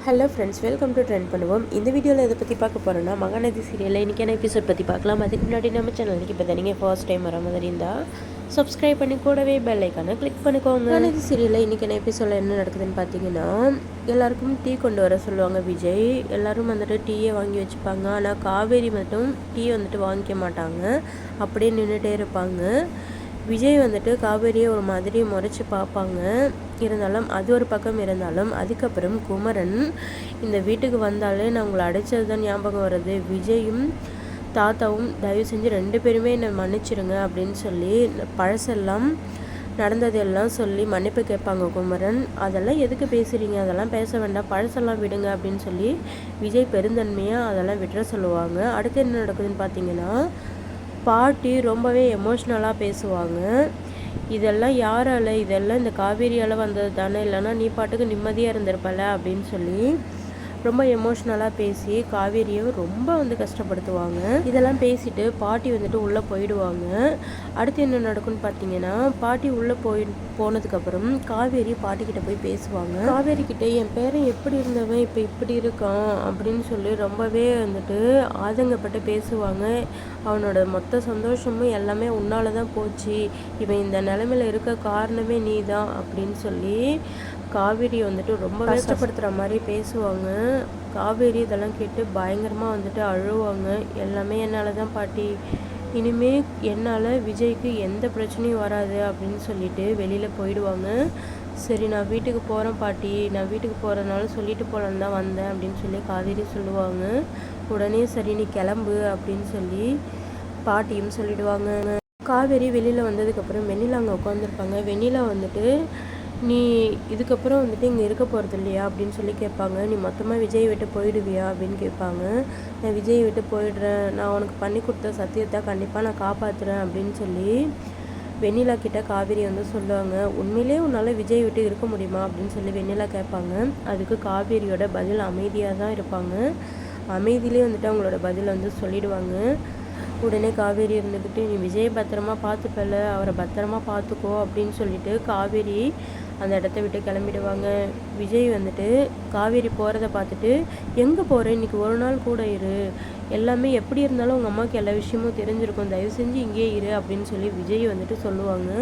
Hello friends, welcome to trend பண்ணுவோம். இந்த வீடியோவில் எதை பற்றி பார்க்க போகிறோன்னா, மகாநதி சீரியலில் இன்றைக்கான எபிசோட் பற்றி பார்க்கலாம். அதுக்கு முன்னாடி நம்ம சேனலுக்கு இப்போ நீங்கள் ஃபர்ஸ்ட் டைம் வர மாதிரி இருந்தால் சப்ஸ்கிரைப் பண்ணி கூடவே பெல் ஐக்கானை கிளிக் பண்ணிக்கோங்க. மகாநதி சீரியலில் இன்றைக்கான எபிசோடில் என்ன நடக்குதுன்னு பார்த்தீங்கன்னா, எல்லாருக்கும் டீ கொண்டு வர சொல்லுவாங்க விஜய். எல்லோரும் வந்துட்டு டீயை வாங்கி வச்சுப்பாங்க. ஆனால் காவேரி மட்டும் டீ வந்துட்டு வாங்கிக்க மாட்டாங்க, அப்படியே நின்றுட்டே இருப்பாங்க. விஜய் வந்துட்டு காவேரியை ஒரு மாதிரி முறைச்சி பார்ப்பாங்க. இருந்தாலும் அது ஒரு பக்கம் இருந்தாலும் அதுக்கப்புறம் குமரன் இந்த வீட்டுக்கு வந்தாலே நான் உங்களை அடைச்சது தான் ஞாபகம் வருது. விஜயும் தாத்தாவும் தயவு செஞ்சு 2 பேருமே என்னை மன்னிச்சிடுங்க அப்படின்னு சொல்லி பழசெல்லாம் நடந்ததெல்லாம் சொல்லி மன்னிப்பு கேட்பாங்க குமரன். அதெல்லாம் எதுக்கு பேசுகிறீங்க, அதெல்லாம் பேச வேண்டாம், பழசெல்லாம் விடுங்க அப்படின்னு சொல்லி விஜய் பெருந்தன்மையாக அதெல்லாம் விட்டுற சொல்லுவாங்க. அடுத்து என்ன நடக்குதுன்னு பார்த்தீங்கன்னா, பாட்டி ரொம்பவே எமோஷ்னலாக பேசுவாங்க. இதெல்லாம் யாரால், இதெல்லாம் இந்த காவேரியால் வந்தது தானே, இல்லைனா நீ பாட்டுக்கு நிம்மதியாக இருந்திருப்பல அப்படின்னு சொல்லி ரொம்ப எமோஷ்னலாக பேசி காவேரியை ரொம்ப கஷ்டப்படுத்துவாங்க. இதெல்லாம் பேசிட்டு பாட்டி வந்துட்டு உள்ளே போயிடுவாங்க. அடுத்து என்ன நடக்கும்னு பார்த்தீங்கன்னா, பாட்டி உள்ளே போனதுக்கப்புறம் காவேரி பாட்டிக்கிட்ட போய் பேசுவாங்க. காவேரி கிட்ட என் பேரன் எப்படி இருந்தவன் இப்போ இப்படி இருக்கான் அப்படின்னு சொல்லி ரொம்பவே ஆதங்கப்பட்டு பேசுவாங்க. அவனோட மொத்த சந்தோஷமும் எல்லாமே உன்னால தான் போச்சு, இவன் இந்த நிலைமையில இருக்க காரணமே நீ தான் அப்படின்னு சொல்லி காவேரி ரொம்ப கஷ்டப்படுத்துகிற மாதிரி பேசுவாங்க. காவேரி இதெல்லாம் கேட்டு பயங்கரமாக அழுவாங்க. எல்லாமே என்னால் தான் பாட்டி, இனிமே என்னால் விஜய்க்கு எந்த பிரச்சனையும் வராது அப்படின்னு சொல்லிட்டு வெளியில் போயிடுவாங்க. சரி, நான் வீட்டுக்கு போகிறேன் பாட்டி, நான் வீட்டுக்கு போகிறதுனால சொல்லிட்டு போகலான்னு தான் வந்தேன் அப்படின்னு சொல்லி காவேரி சொல்லுவாங்க. உடனே சரி நீ கிளம்பு அப்படின்னு சொல்லி பாட்டியும் சொல்லிடுவாங்க. காவேரி வெளியில் வந்ததுக்கப்புறம் வெண்ணிலா அங்கே உட்காந்துருப்பாங்க. வெண்ணிலா நீ இதுக்கப்புறம் இங்கே இருக்க போகிறது இல்லையா அப்படின்னு சொல்லி கேட்பாங்க. நீ மொத்தமாக விஜய் விட்டு போயிடுவியா அப்படின்னு கேட்பாங்க. நான் விஜய் விட்டு போயிடுறேன், நான் உனக்கு பண்ணி கொடுத்த சத்தியத்தை கண்டிப்பாக நான் காப்பாற்றுறேன் அப்படின்னு சொல்லி வெண்ணிலா கிட்ட காவேரி சொல்லுவாங்க. உண்மையிலே உன்னால் விஜய் விட்டு இருக்க முடியுமா அப்படின்னு சொல்லி வெண்ணிலா கேட்பாங்க. அதுக்கு காவேரியோட பதில் அமைதியாக தான் இருப்பாங்க. அமைதியிலே அவங்களோட பதில் சொல்லிடுவாங்க. உடனே காவேரி இருந்துக்கிட்டு நீ விஜய் பத்திரமா பார்த்துப்பல, அவரை பத்திரமா பார்த்துக்கோ அப்படின்னு சொல்லிட்டு காவேரி அந்த இடத்த விட்டு கிளம்பிடுவாங்க. விஜய் காவேரி போகிறத பார்த்துட்டு எங்கே போகிறேன், இன்றைக்கி ஒரு நாள் கூட இரு, எல்லாமே எப்படி இருந்தாலும் உங்கள் அம்மாவுக்கு எல்லா விஷயமும் தெரிஞ்சிருக்கும், தயவு செஞ்சு இங்கே இரு அப்படின்னு சொல்லி விஜய் சொல்லுவாங்க.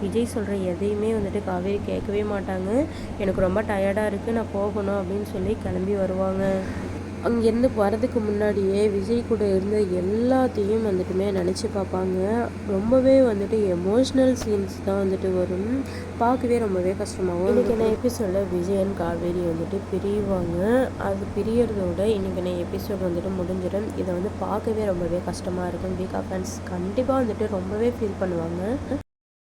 விஜய் சொல்கிற எதையுமே காவேரி கேட்கவே மாட்டாங்க. எனக்கு ரொம்ப டயர்டாக இருக்குது, நான் போகணும் அப்படின்னு சொல்லி கிளம்பி வருவாங்க. அங்கேருந்து வரதுக்கு முன்னாடியே விஜய் கூட இருந்த எல்லாத்தையும் நினச்சி பார்ப்பாங்க. ரொம்பவே எமோஷ்னல் சீன்ஸ் தான் வரும். பார்க்கவே ரொம்பவே கஷ்டமாகும். இன்றைக்கான எபிசோடில் விஜய் அண்ட் காவேரி பிரிவாங்க. அது பிரியறதோட இன்றைக்கான எபிசோட் முடிஞ்சிடும். இதை பார்க்கவே ரொம்பவே கஷ்டமாக இருக்கும். வீக்கா ஃபேன்ஸ் கண்டிப்பாக ரொம்பவே ஃபீல் பண்ணுவாங்க.